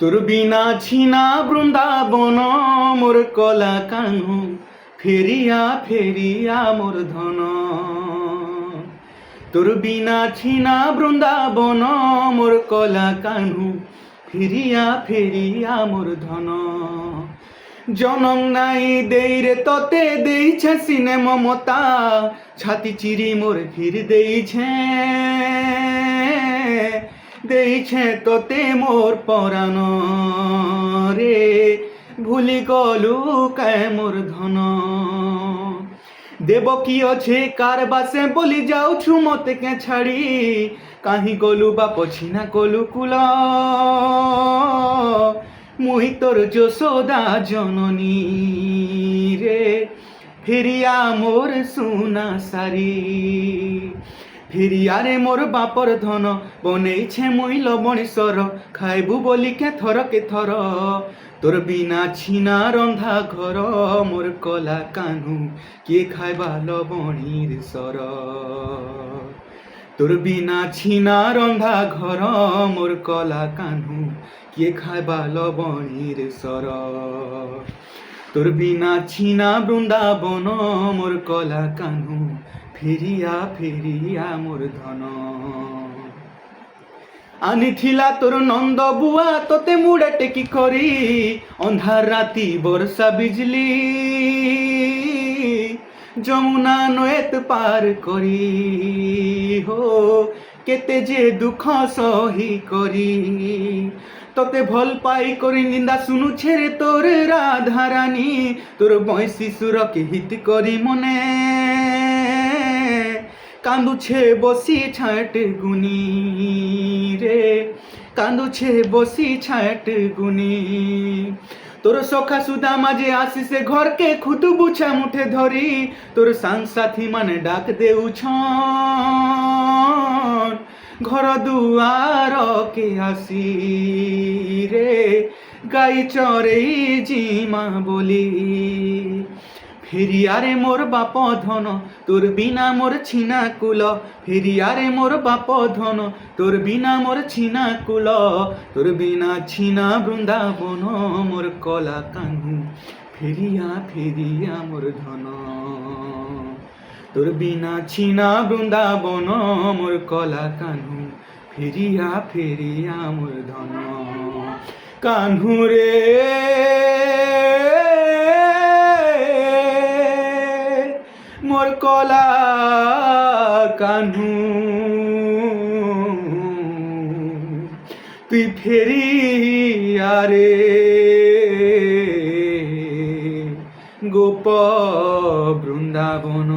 তোর বিনা ছিনা বৃন্দাবন মোর কলা কানু ফেরিয়া ফেরিয়া মোর ধন। তোর বিনা ছিনা বৃন্দাবন মোর কলা কানু ফেরিয়া ফেরিয়া মোর ধন। জনম নাই দেই রে ততে দেইছে সিনে মমতা, ছাতি চিরি মোর ফির দেইছে দেইছে তোতে মোর পরাণ রে, ভুলি গলু কায় মোর ধন। দেব কি অছে কার বাসে বলি যাউছু মতে কে ছাড়ি, কাহি গলু বা পছিনা কলু কুল মুই তোর যশোদা জননী রে, ফেরিয়া মোর সুনা সারি। ফিরিয়া রে মোর বাপর ধন বনেইছে মুই লবণেশ্বর, খাইবু বলি কে থর তোর বিনা ছিনা রন্ধা ঘর মোর কলা কানু কিয়ে খাইবা লবণীর সর। তোর বিনা ছিনা রন্ধা ঘর মোর কলা কানু কিয়ে খাইবা লবণীর সর। তোর বিনা ছিনা বৃন্দাবন মোর কলা কানু ফেরিয়া ফেরিয়া মোর ধন। আনিথিলা তোর নন্দ বুয়া তোতে মুড়ে টেকি করি, অন্ধার রাতি বর্ষা বিজলি যমুনা নয়েত পার করি হো, কেতে যে দুঃখ সহি করি। তোতে ভল পাই করি নিন্দা শুনু ছেড়ে তোর রাধারানী, তোর বয়সী সুরকে হিত করি মনে কান্দুছে বসি ছাট গুনি রে, কান্দুছে বসি ছাট গুনি। তোর সখা সুদা মাঝে আসিসে ঘরকে খুদ বুছা মুঠে ধরি, তোর সাংসাথী মানে ডাক দেউছন ঘর দুয়ার কে আসি রে, গাই চরেই জিমা বলি। ফেরিয়া রে মোর বাপ ধন তোর বিনা মোর ছিনা কুল, ফেরিয়া রে মোর বাপ ধন তোর বিনা মোর ছিনা কুল। তোর বিনা ছিনা বৃন্দাবন মোর কলা কানু ফেরিয়া ফেরিয়া মোর ধন। তোর বিনা ছিনা বৃন্দাবন মোর কলা কানু ফেরিয়া ফেরিয়া মোর ধন। কানু রে মোর কলা কানু, তুই ফেরিয়া রে গোপ বৃন্দাবন।